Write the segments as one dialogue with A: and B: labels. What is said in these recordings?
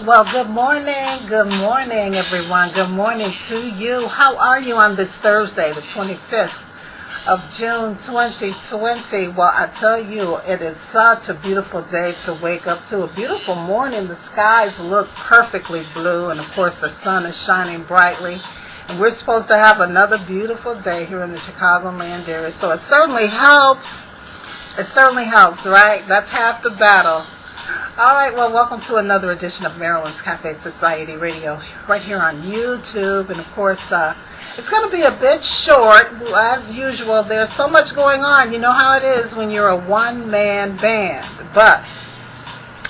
A: Well, good morning, everyone. Good morning to you. How are you on this Thursday, the 25th of June, 2020? Well, I tell you, it is such a beautiful day to wake up to. A beautiful morning. The skies look perfectly blue, and of course, the sun is shining brightly. And we're supposed to have another beautiful day here in the Chicagoland area. So it certainly helps. It certainly helps, right? That's half the battle. All right, well, welcome to another edition of Marilyn's Cafe Society Radio right here on YouTube. And, of course, it's going to be a bit short. As usual, there's so much going on. You know how it is when you're a one-man band. But,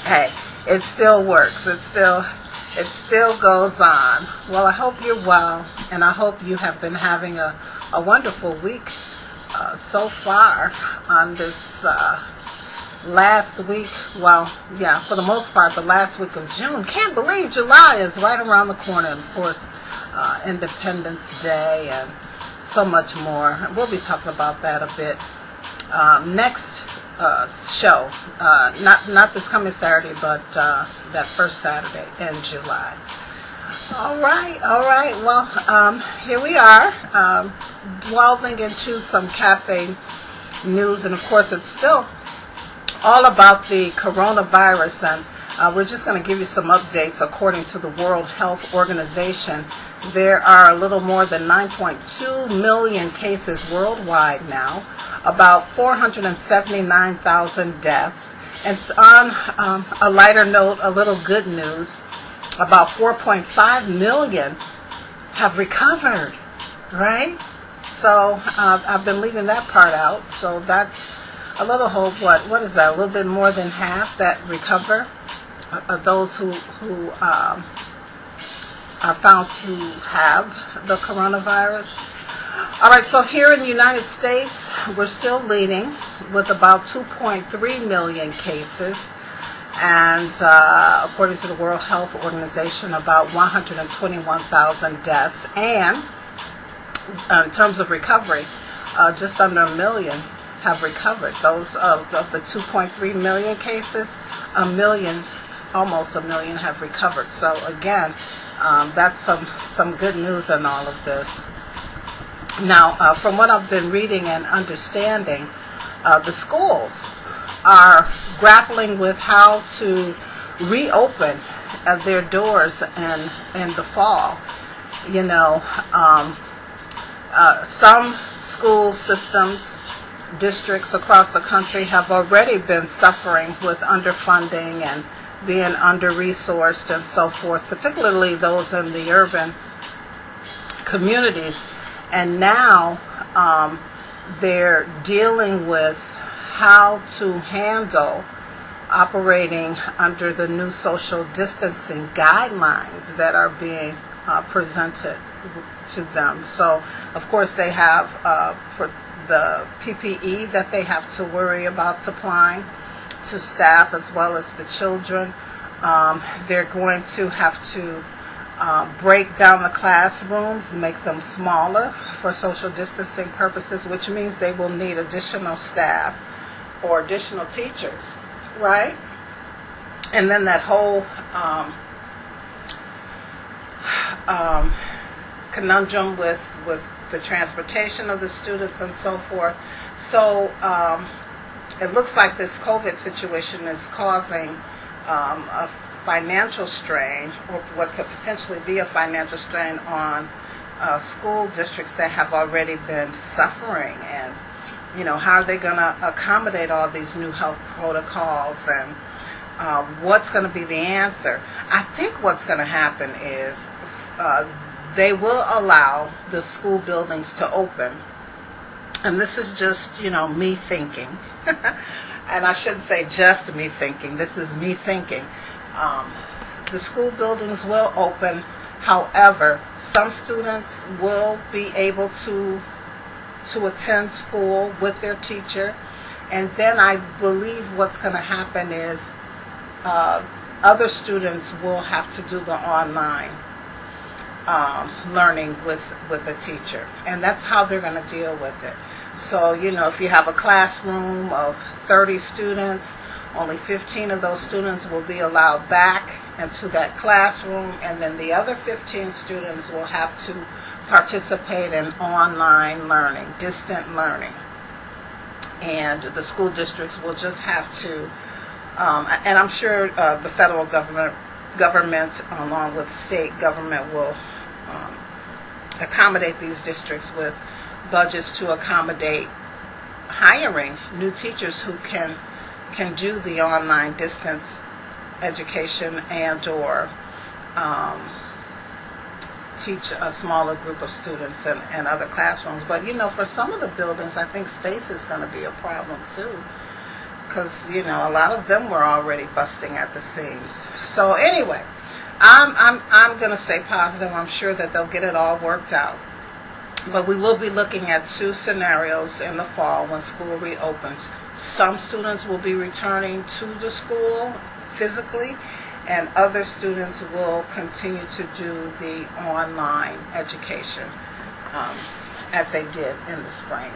A: hey, it still works. It still goes on. Well, I hope you're well, and I hope you have been having a wonderful week so far on this last week. Well, yeah, for the most part, the last week of June. Can't believe July is right around the corner. And, of course, Independence Day and so much more. We'll be talking about that a bit next show. Not this coming Saturday, but that first Saturday in July. All right. Well, here we are, delving into some cafe news, and of course, it's still all about the coronavirus, and we're just going to give you some updates. According to the World Health Organization, there are a little more than 9.2 million cases worldwide now, about 479,000 deaths, and on a lighter note, a little good news, about 4.5 million have recovered, right? So I've been leaving that part out, so that's a little hope. What is that? A little bit more than half that recover, those who are found to have the coronavirus. All right, so here in the United States, we're still leading with about 2.3 million cases, and according to the World Health Organization, about 121,000 deaths, and in terms of recovery, just under a million have recovered. Those of the 2.3 million cases, almost a million have recovered. So again, that's some good news in all of this. Now, from what I've been reading and understanding, the schools are grappling with how to reopen their doors in the fall. You know, some school systems, districts across the country have already been suffering with underfunding and being under-resourced and so forth, particularly those in the urban communities. And now they're dealing with how to handle operating under the new social distancing guidelines that are being presented to them. So, of course, they have the PPE that they have to worry about supplying to staff as well as the children. They're going to have to break down the classrooms, make them smaller for social distancing purposes, which means they will need additional staff or additional teachers, right? And then that whole conundrum with the transportation of the students and so forth. So it looks like this COVID situation is causing a financial strain, or what could potentially be a financial strain on school districts that have already been suffering. And, you know, how are they going to accommodate all these new health protocols, and what's going to be the answer? I think what's going to happen is they will allow the school buildings to open. And this is just, me thinking. And I shouldn't say just me thinking. This is me thinking. The school buildings will open. However, some students will be able to attend school with their teacher. And then I believe what's going to happen is other students will have to do the online learning with a teacher, and that's how they're going to deal with it. So, if you have a classroom of 30 students, only 15 of those students will be allowed back into that classroom, and then the other 15 students will have to participate in online learning, distant learning. And the school districts will just have to, and I'm sure the federal government along with state government will accommodate these districts with budgets to accommodate hiring new teachers who can do the online distance education and or teach a smaller group of students in other classrooms. But for some of the buildings, I think space is going to be a problem too, because a lot of them were already busting at the seams. So anyway, I'm going to stay positive. I'm sure that they'll get it all worked out. But we will be looking at two scenarios in the fall when school reopens. Some students will be returning to the school physically, and other students will continue to do the online education as they did in the spring.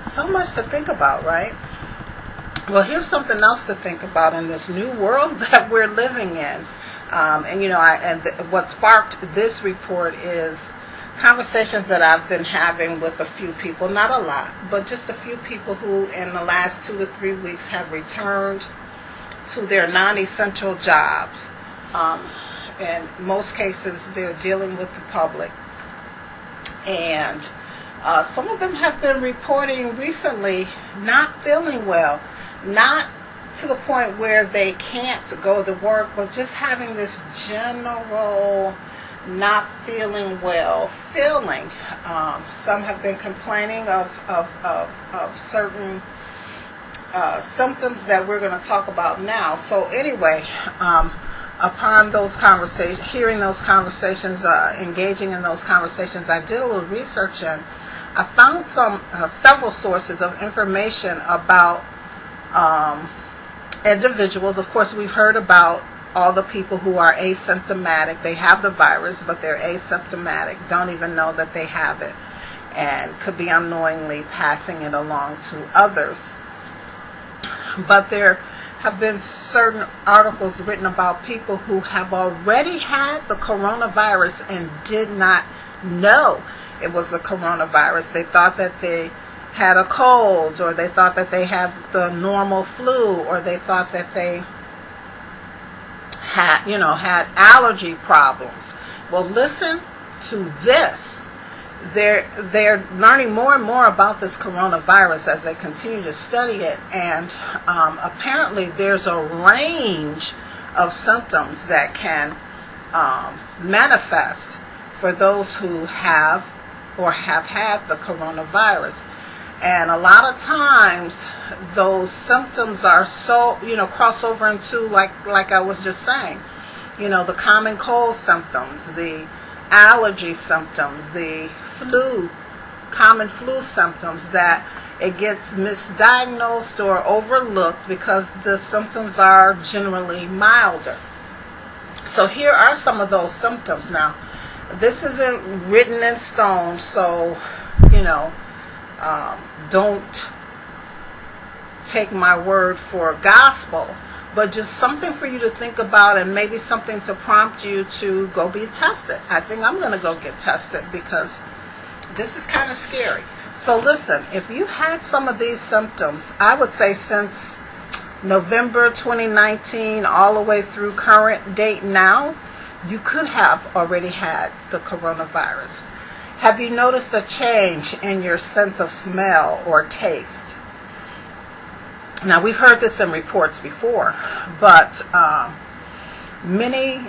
A: So much to think about, right? Well, here's something else to think about in this new world that we're living in. What sparked this report is conversations that I've been having with a few people, not a lot, but just a few people who in the last 2 to 3 weeks have returned to their non-essential jobs. In most cases, they're dealing with the public. And some of them have been reporting recently not feeling well, not to the point where they can't go to work, but just having this general not feeling well feeling. Some have been complaining of certain symptoms that we're going to talk about now. So anyway, upon those conversations, hearing those conversations, engaging in those conversations, I did a little research and I found several sources of information about individuals. Of course, we've heard about all the people who are asymptomatic. They have the virus, but they're asymptomatic, don't even know that they have it, and could be unknowingly passing it along to others. But there have been certain articles written about people who have already had the coronavirus and did not know it was the coronavirus. They thought that they had a cold, or they thought that they had the normal flu, or they thought that they had allergy problems. Well, listen to this. They're learning more and more about this coronavirus as they continue to study it, and apparently there's a range of symptoms that can manifest for those who have or have had the coronavirus. And a lot of times those symptoms are so, cross over into, like I was just saying, the common cold symptoms, the allergy symptoms, the common flu symptoms, that it gets misdiagnosed or overlooked because the symptoms are generally milder. So here are some of those symptoms. Now, this isn't written in stone, so, don't take my word for gospel, but just something for you to think about, and maybe something to prompt you to go be tested. I think I'm going to go get tested because this is kind of scary. So listen, if you've had some of these symptoms, I would say since November 2019 all the way through current date now, you could have already had the coronavirus. Have you noticed a change in your sense of smell or taste? Now, we've heard this in reports before, but many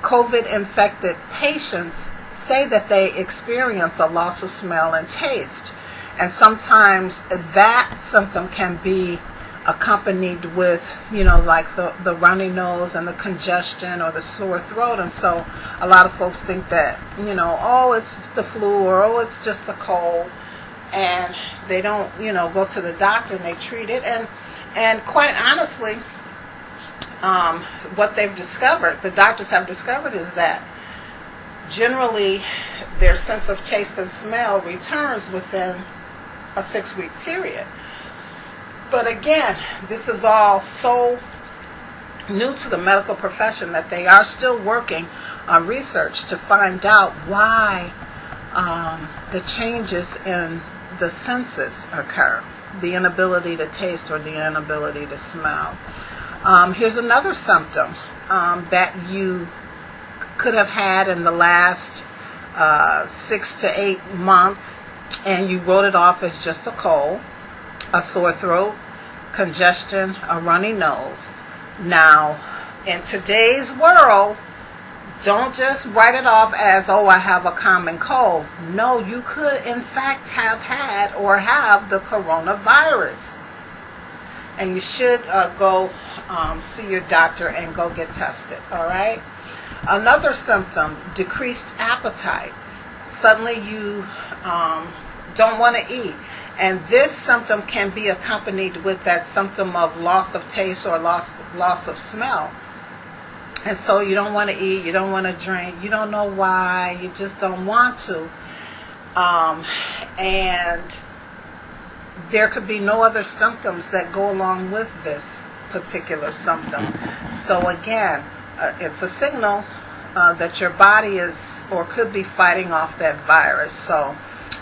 A: COVID-infected patients say that they experience a loss of smell and taste. And sometimes that symptom can be accompanied with, like the runny nose and the congestion or the sore throat. And so a lot of folks think that, it's the flu, or, it's just a cold. And they don't, go to the doctor and they treat it. And quite honestly, what they've discovered, the doctors have discovered, is that generally their sense of taste and smell returns within a 6-week period. But again, this is all so new to the medical profession, that they are still working on research to find out why the changes in the senses occur, the inability to taste or the inability to smell. Here's another symptom that you could have had in the last 6 to 8 months, and you wrote it off as just a cold, a sore throat, congestion, a runny nose. Now, in today's world, don't just write it off as, oh, I have a common cold. No, you could in fact have had or have the coronavirus. And you should go see your doctor and go get tested, all right? Another symptom, decreased appetite. Suddenly you don't want to eat. And this symptom can be accompanied with that symptom of loss of taste or loss of smell. And so you don't want to eat, you don't want to drink, you don't know why, you just don't want to. And there could be no other symptoms that go along with this particular symptom. So again, it's a signal that your body is or could be fighting off that virus. So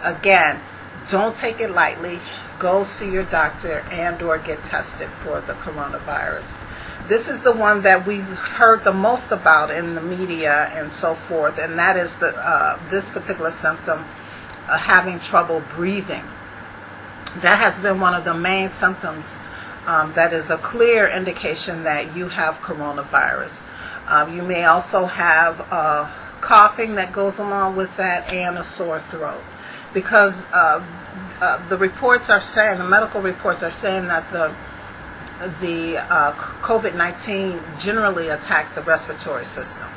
A: again, don't take it lightly. Go see your doctor and or get tested for the coronavirus. This is the one that we've heard the most about in the media and so forth, and that is this particular symptom, having trouble breathing. That has been one of the main symptoms that is a clear indication that you have coronavirus. You may also have coughing that goes along with that and a sore throat, because the reports are saying, the medical reports are saying that the COVID-19 generally attacks the respiratory system.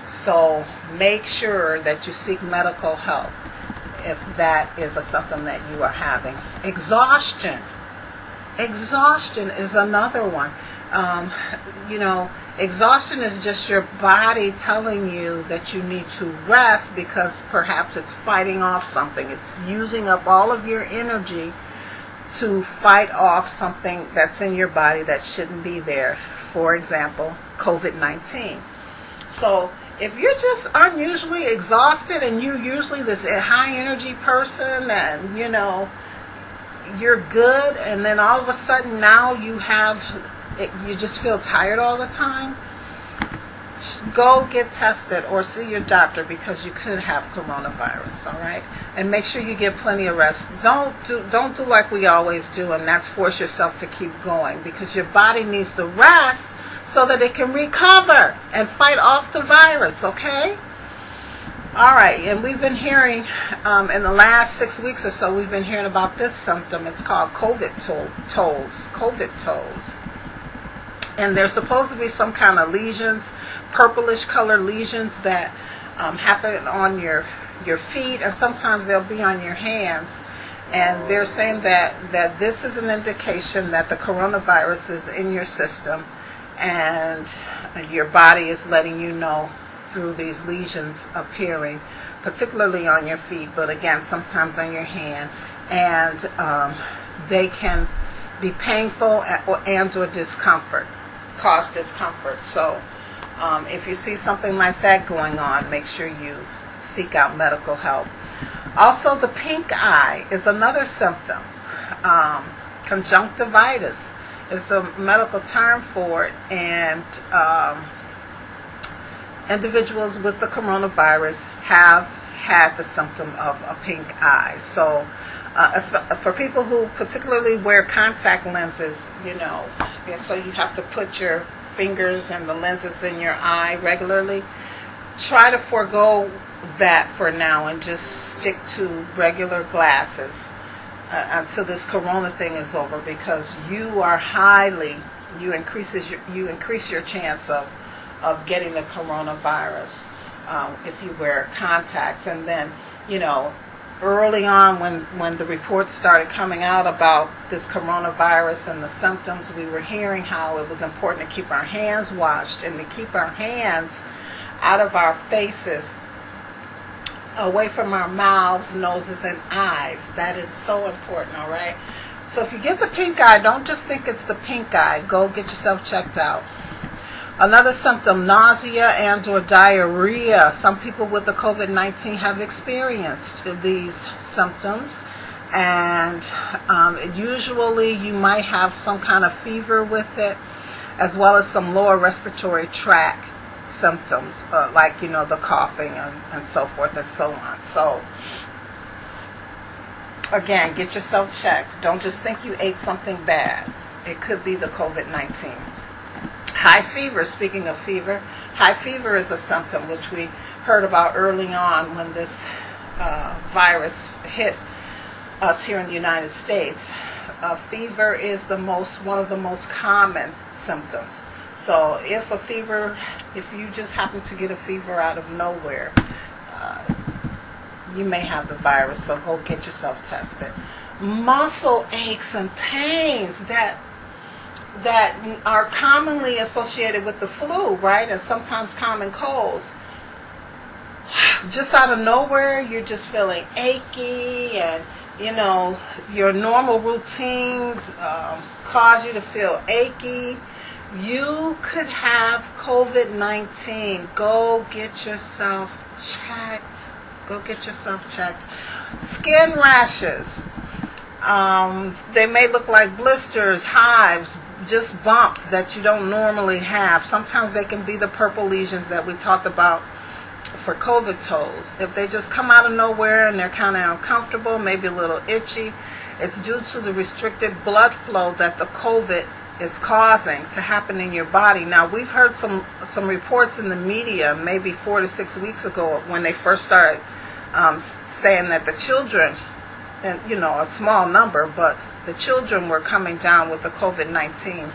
A: So make sure that you seek medical help if that is a symptom that you are having. Exhaustion. Exhaustion is another one. Exhaustion is just your body telling you that you need to rest because perhaps it's fighting off something. It's using up all of your energy to fight off something that's in your body that shouldn't be there. For example, COVID-19. So if you're just unusually exhausted and you're usually this high energy person and you're good, and then all of a sudden now you just feel tired all the time, go get tested or see your doctor because you could have coronavirus, all right? And make sure you get plenty of rest. Don't do like we always do, and that's force yourself to keep going, because your body needs the rest so that it can recover and fight off the virus, okay? All right, and we've been hearing in the last 6 weeks or so, we've been hearing about this symptom. It's called COVID toes. And there's supposed to be some kind of lesions, purplish color lesions that happen on your feet, and sometimes they'll be on your hands. And they're saying that this is an indication that the coronavirus is in your system, and your body is letting you know through these lesions appearing, particularly on your feet, but again, sometimes on your hand. And they can be painful and or cause discomfort. So if you see something like that going on, make sure you seek out medical help. Also, the pink eye is another symptom. Conjunctivitis is the medical term for it, and individuals with the coronavirus have had the symptom of a pink eye. So for people who particularly wear contact lenses, and so you have to put your fingers and the lenses in your eye regularly, try to forego that for now and just stick to regular glasses until this corona thing is over, because you increase your chance of getting the coronavirus if you wear contacts. And then early on when the reports started coming out about this coronavirus and the symptoms, we were hearing how it was important to keep our hands washed and to keep our hands out of our faces, away from our mouths, noses, and eyes. That is so important, all right? So if you get the pink eye, don't just think it's the pink eye. Go get yourself checked out. Another symptom, nausea and or diarrhea. Some people with the COVID-19 have experienced these symptoms, and usually you might have some kind of fever with it, as well as some lower respiratory tract symptoms, like, the coughing and so forth and so on. So, again, get yourself checked. Don't just think you ate something bad. It could be the COVID-19. High fever, speaking of fever, high fever is a symptom which we heard about early on when this virus hit us here in the United States. Fever is one of the most common symptoms. So if you just happen to get a fever out of nowhere, you may have the virus, so go get yourself tested. Muscle aches and pains that are commonly associated with the flu, right? And sometimes common colds. Just out of nowhere, you're just feeling achy, and your normal routines cause you to feel achy. You could have COVID-19. Go get yourself checked. Go get yourself checked. Skin rashes. They may look like blisters, hives, just bumps that you don't normally have. Sometimes they can be the purple lesions that we talked about for COVID toes. If they just come out of nowhere and they're kind of uncomfortable, maybe a little itchy, it's due to the restricted blood flow that the COVID is causing to happen in your body. Now, we've heard some reports in the media maybe 4 to 6 weeks ago when they first started saying that the children, and a small number, but the children were coming down with the COVID-19.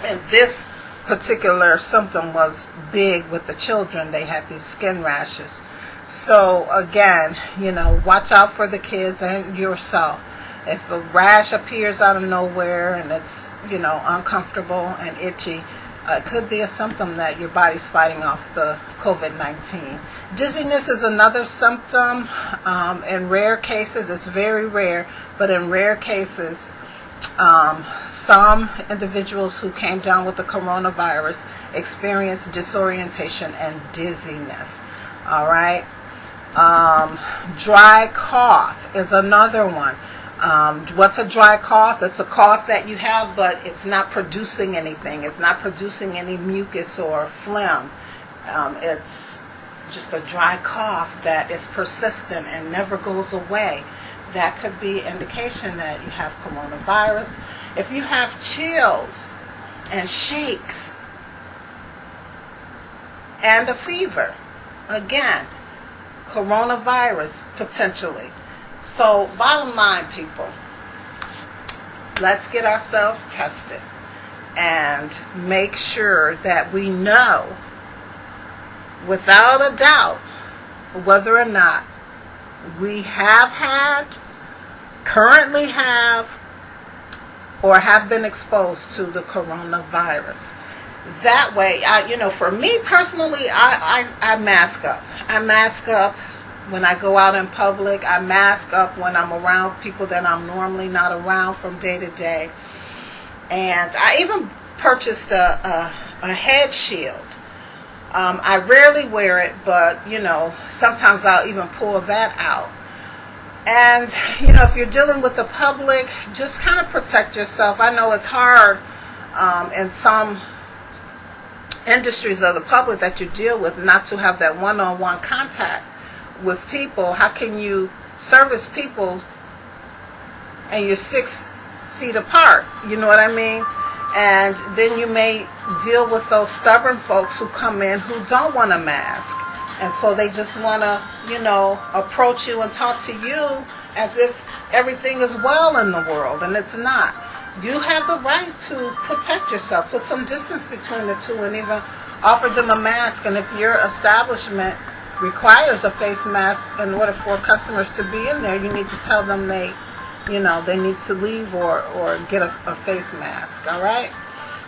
A: And this particular symptom was big with the children. They had these skin rashes. So again, watch out for the kids and yourself. If a rash appears out of nowhere and it's, uncomfortable and itchy, it could be a symptom that your body's fighting off the COVID-19. Dizziness is another symptom. In rare cases, it's very rare, but in rare cases, some individuals who came down with the coronavirus experienced disorientation and dizziness. All right. Dry cough is another one. What's a dry cough? It's a cough that you have, but it's not producing anything. It's not producing any mucus or phlegm. It's just a dry cough that is persistent and never goes away. That could be indication that you have coronavirus. If you have chills and shakes and a fever, again, coronavirus potentially. So bottom line, people, let's get ourselves tested and make sure that we know without a doubt whether or not we have had, currently have, or have been exposed to the coronavirus. That way, for me personally, I mask up. I mask up when I go out in public. I mask up when I'm around people that I'm normally not around from day to day. And I even purchased a head shield. I rarely wear it, but, sometimes I'll even pull that out. And, if you're dealing with the public, just kind of protect yourself. I know it's hard in some industries of the public that you deal with not to have that one-on-one contact with people. How can you service people and you're 6 feet apart? You know what I mean? And then you may deal with those stubborn folks who come in who don't want a mask. And so they just want to, approach you and talk to you as if everything is well in the world, and it's not. You have the right to protect yourself. Put some distance between the two and even offer them a mask. And if your establishment requires a face mask in order for customers to be in there, you need to tell them they need to leave or get a face mask. All right?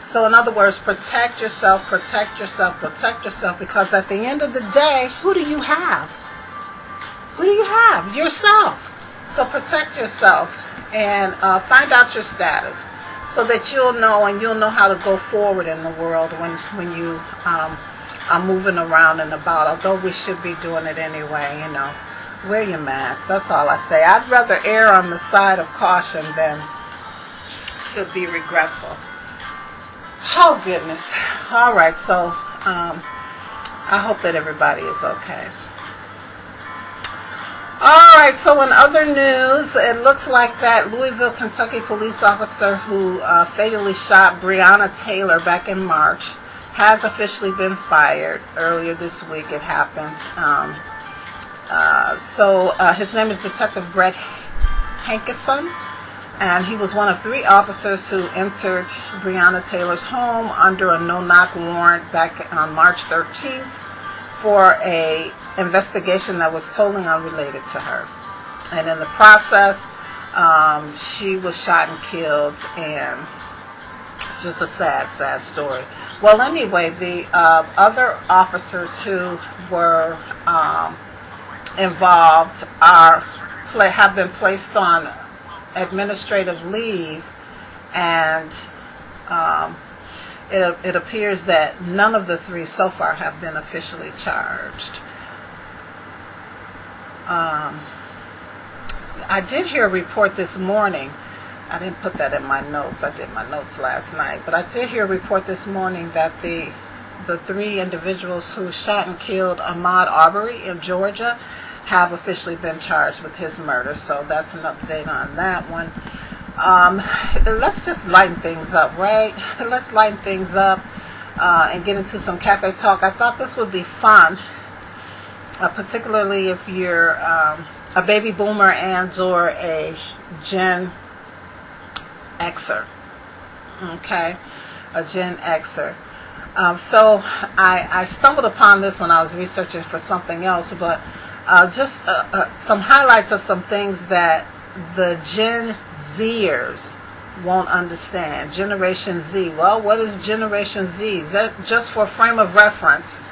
A: So in other words, protect yourself, protect yourself, protect yourself, because at the end of the day, who do you have? Who do you have? Yourself. So protect yourself and find out your status. so that you'll know, and you'll know how to go forward in the world when you are moving around and about. Although we should be doing it anyway, wear your mask. That's all I say. I'd rather err on the side of caution than to be regretful. Oh goodness. All right, so I hope that everybody is okay. All right, so in other news, it looks like that Louisville, Kentucky police officer who fatally shot Breonna Taylor back in March has officially been fired. Earlier this week it happened. So his name is Detective Brett Hankerson, and he was one of 3 officers who entered Breonna Taylor's home under a no-knock warrant back on March 13th for a investigation that was totally unrelated to her. And in the process, she was shot and killed, and it's just a sad, sad story. Well, anyway, the other officers who were involved have been placed on administrative leave, and it appears that none of the 3 so far have been officially charged. I did hear a report this morning. I didn't put that in my notes. I did my notes last night. But I did hear a report this morning that the 3 individuals who shot and killed Ahmaud Arbery in Georgia have officially been charged with his murder. So that's an update on that one. Let's just lighten things up, right? Let's lighten things up and get into some cafe talk. I thought this would be fun, particularly if you're a baby boomer and or a Gen Xer. Okay, a Gen Xer. So I stumbled upon this when I was researching for something else, but just some highlights of some things that the Gen Zers won't understand. Generation Z. Well, what is Generation Z? Just for a frame of reference,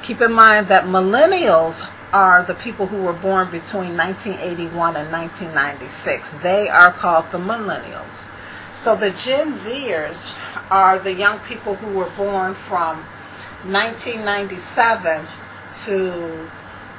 A: keep in mind that millennials are the people who were born between 1981 and 1996. They are called the millennials. So the Gen Zers are the young people who were born from 1997 to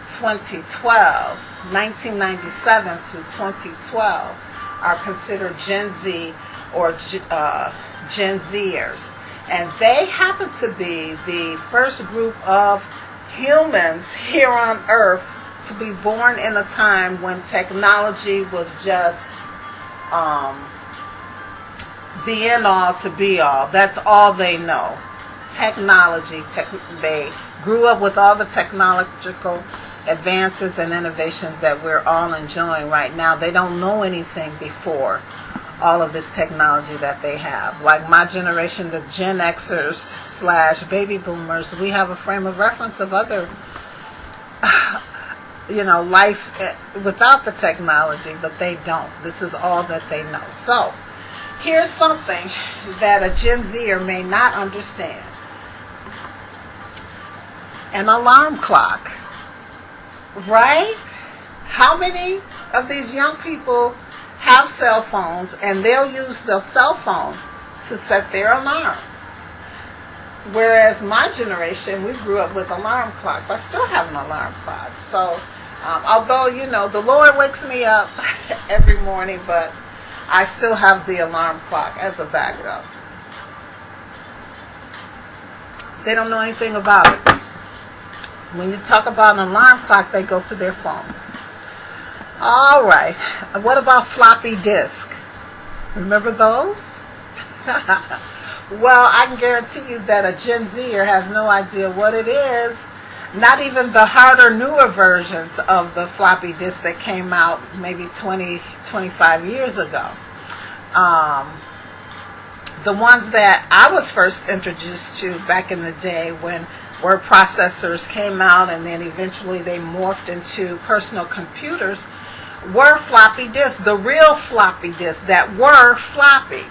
A: 2012. 1997 to 2012 are considered Gen Z or Gen Zers. And they happen to be the first group of humans here on Earth to be born in a time when technology was just the end all to be all. That's all they know. Technology. They grew up with all the technological advances and innovations that we're all enjoying right now. They don't know anything before all of this technology that they have. Like my generation, the Gen Xers / baby boomers, we have a frame of reference of other, life without the technology, but they don't. This is all that they know. So here's something that a Gen Zer may not understand. An alarm clock, right? How many of these young people have cell phones and they'll use their cell phone to set their alarm? Whereas my generation, we grew up with alarm clocks. I still have an alarm clock. So, although, the Lord wakes me up every morning, but I still have the alarm clock as a backup. They don't know anything about it. When you talk about an alarm clock, they go to their phone. All right. What about floppy disk? Remember those? Well, I can guarantee you that a Gen Zer has no idea what it is. Not even the harder, newer versions of the floppy disk that came out maybe 20, 25 years ago. The ones that I was first introduced to back in the day when word processors came out and then eventually they morphed into personal computers were floppy disks, the real floppy disks that were floppy.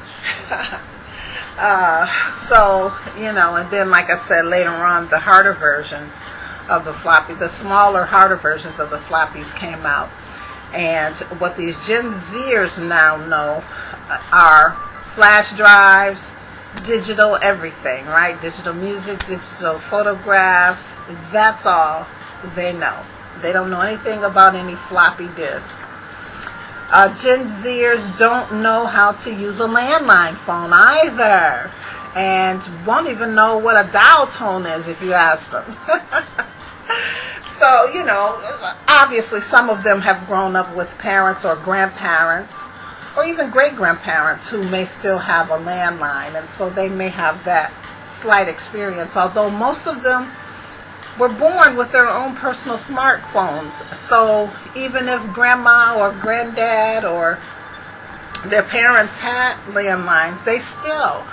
A: And then like I said, later on the harder versions of the floppy, the smaller, harder versions of the floppies came out. And what these Gen Zers now know are flash drives, digital everything, right? Digital music, digital photographs. That's all they know. They don't know anything about any floppy disk. Gen Zers don't know how to use a landline phone either, and won't even know what a dial tone is if you ask them. So, obviously some of them have grown up with parents or grandparents or even great-grandparents who may still have a landline, and so they may have that slight experience, although most of them were born with their own personal smartphones. So even if grandma or granddad or their parents had landlines, they still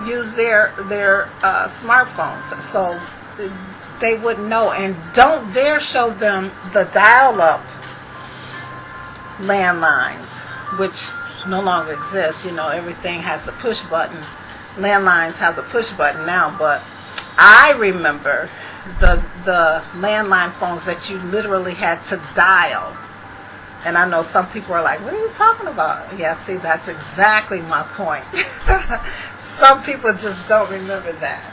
A: use their smartphones. So they wouldn't know. And don't dare show them the dial-up landlines, which no longer exists. Everything has the push button. Landlines have the push button now, but I remember the landline phones that you literally had to dial. And I know some people are like, what are you talking about? Yeah, see, that's exactly my point. Some people just don't remember that.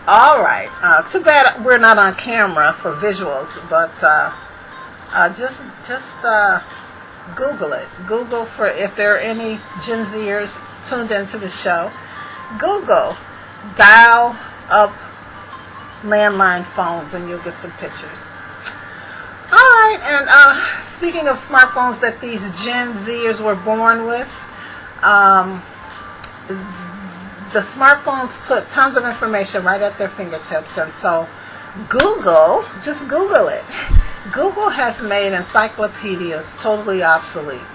A: All right. Too bad we're not on camera for visuals, but just Google it. Google for, if there are any Gen Zers tuned into the show, Google dial up landline phones and you'll get some pictures. Alright, and speaking of smartphones that these Gen Zers were born with, the smartphones put tons of information right at their fingertips, and so just Google it. Google has made encyclopedias totally obsolete.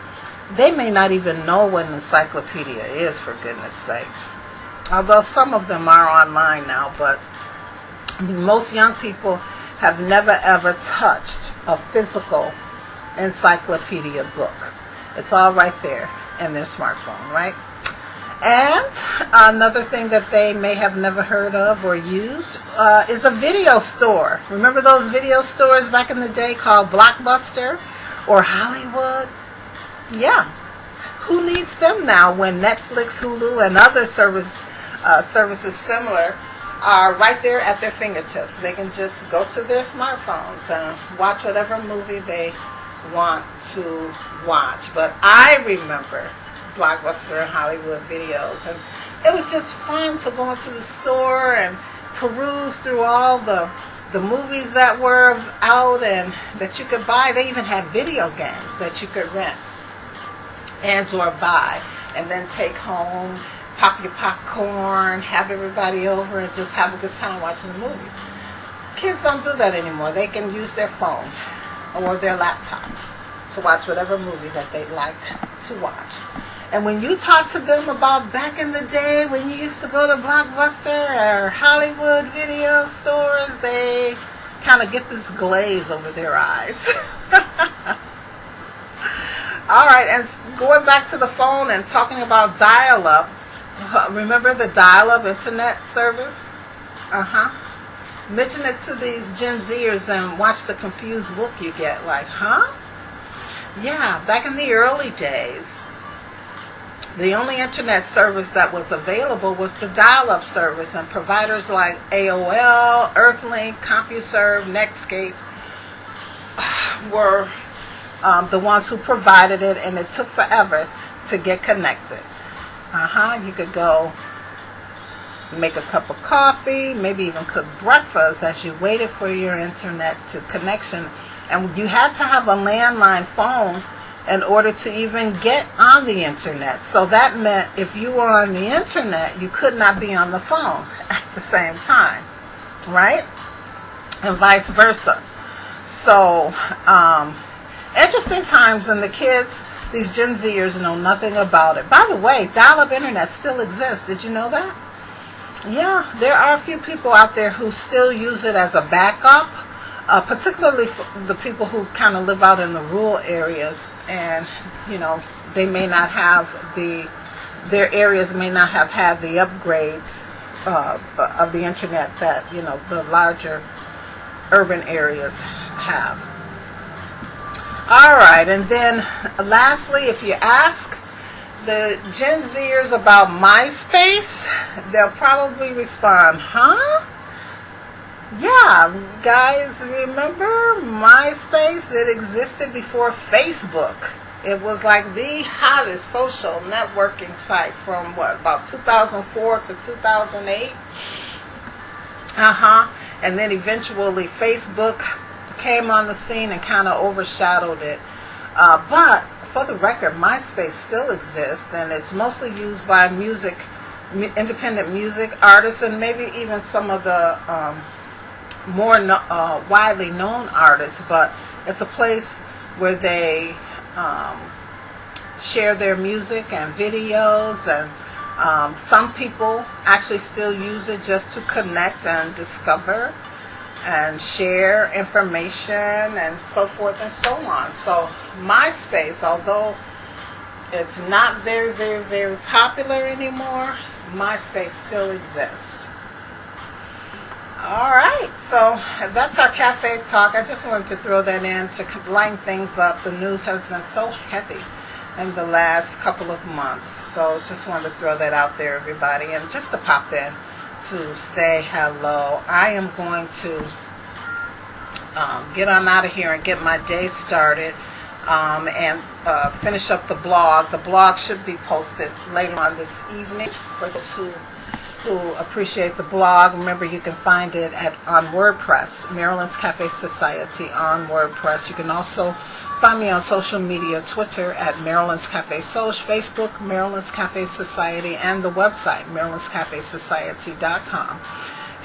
A: They may not even know what an encyclopedia is, for goodness sake. Although some of them are online now, but most young people have never ever touched a physical encyclopedia book. It's all right there in their smartphone, right? And another thing that they may have never heard of or used is a video store. Remember those video stores back in the day called Blockbuster or Hollywood? Yeah. Who needs them now when Netflix, Hulu, and other services similar are right there at their fingertips? They can just go to their smartphones and watch whatever movie they want to watch. But I remember Blockbuster and Hollywood videos, and it was just fun to go into the store and peruse through all the movies that were out and that you could buy. They even had video games that you could rent and or buy and then take home, pop your popcorn, have everybody over, and just have a good time watching the movies. Kids don't do that anymore. They can use their phone or their laptops to watch whatever movie that they like to watch. And when you talk to them about back in the day when you used to go to Blockbuster or Hollywood video stores, they kind of get this glaze over their eyes. All right, and going back to the phone and talking about dial-up, remember the dial-up internet service? Mention it to these Gen Zers and watch the confused look you get, like, huh? Yeah, back in the early days, the only internet service that was available was the dial-up service, and providers like AOL, Earthlink, CompuServe, Netscape were the ones who provided it, and it took forever to get connected. You could go make a cup of coffee, maybe even cook breakfast as you waited for your internet to connection. And you had to have a landline phone in order to even get on the internet. So that meant if you were on the internet, you could not be on the phone at the same time, right? And vice versa. So, interesting times, and the kids, these Gen Zers, know nothing about it. By the way, dial-up internet still exists. Did you know that? Yeah, there are a few people out there who still use it as a backup, particularly for the people who kind of live out in the rural areas, and they may not have their areas may not have had the upgrades of the internet that the larger urban areas have. All right, and then lastly, if you ask the Gen Zers about MySpace, they'll probably respond, huh? Yeah, guys, remember MySpace? It existed before Facebook. It was like the hottest social networking site from what, about 2004 to 2008? And then eventually Facebook came on the scene and kind of overshadowed it. But for the record, MySpace still exists, and it's mostly used by independent music artists, and maybe even some of the more widely known artists. But it's a place where they share their music and videos, and some people actually still use it just to connect and discover and share information and so forth and so on. So MySpace, although it's not very, very, very popular anymore, MySpace still exists. All right, so that's our cafe talk. I just wanted to throw that in to line things up. The news has been so heavy in the last couple of months, so just wanted to throw that out there, everybody. And just to pop in to say hello. I am going to get on out of here and get my day started, and finish up the blog. The blog should be posted later on this evening for those who appreciate the blog. Remember, you can find it on WordPress, Marilyn's Cafe Society on WordPress. You can also find me on social media, Twitter at Marilyn's Cafe Social, Facebook, Marilyn's Cafe Society, and the website, Maryland'sCafeSociety.com.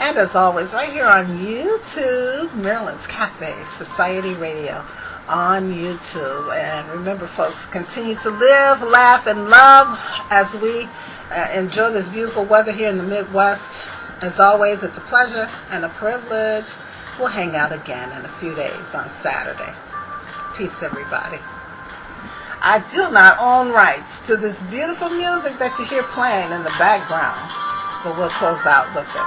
A: And as always, right here on YouTube, Marilyn's Cafe Society Radio on YouTube. And remember, folks, continue to live, laugh, and love as we enjoy this beautiful weather here in the Midwest. As always, it's a pleasure and a privilege. We'll hang out again in a few days on Saturday. Peace, everybody. I do not own rights to this beautiful music that you hear playing in the background, but we'll close out with it.